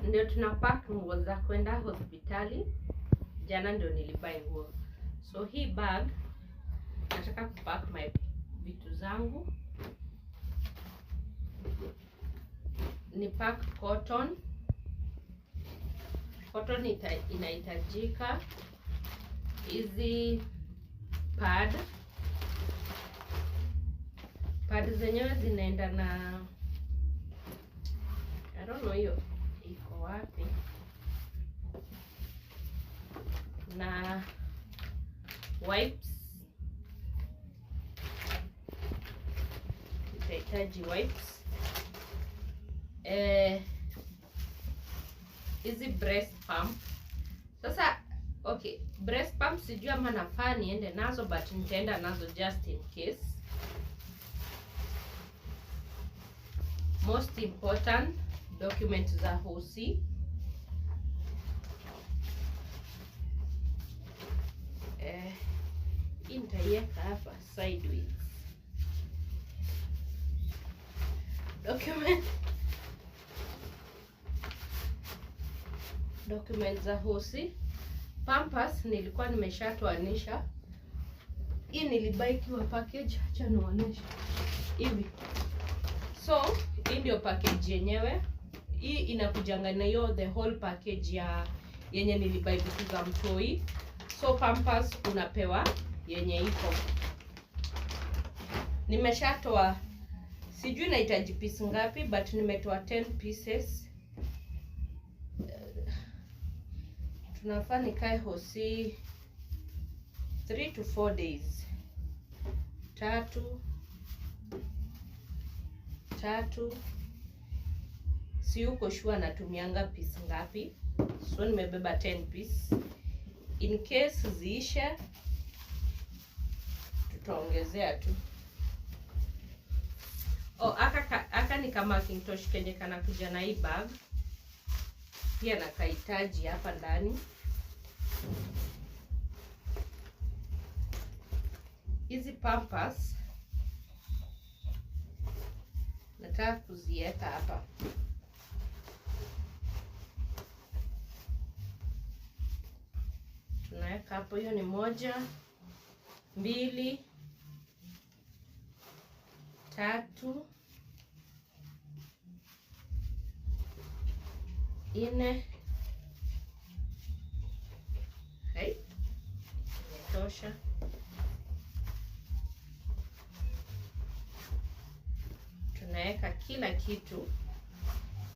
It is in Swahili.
ndio tunapack nguo za kwenda hospitali. Jana ndio nilibuy nguo. So hii bag nataka kupack my vitu zangu. Ni pack cotton. Cotton inahitajika. Hizi pad zenyewe zinaenda na I don't know hiyo iko wapi, na wipes, itahitaji wipes. Hizi breast pump. Sasa okay, breast pump sijui ama nafaa niende nazo, but nitaenda nazo just in case. Most important document za hosi. Nitaiweka hapa sideways. Document za hosi. Pampers nilikuwa nimeshatoanisha. Hii nilibuy kiwa package, acha nionyeshe hivi. So hii ndio package yenyewe. Hii inakujanga na hiyo the whole package ya yenye nilibuy vitu za mtoi. So Pampers unapewa yenye iko. Nimeshatoa, sijui nahitaji piece ngapi, but nimetoa 10 pieces. Tunafaa nikae hosi 3 to 4 days. Tatu. Si uko sure natumianga piece ngapi. So nimebeba 10 piece. In case ziishe tutaongezea tu. Aka ni kama Macintosh kenye kana kuja na hii bag. Pia nakahitaji hapa ndani. Hizi Pampers nataka kuziweka hapa. Tunaweka hapo, hiyo ni 1, 2, 3, 4. Hai, imetosha. Tunaweka kila kitu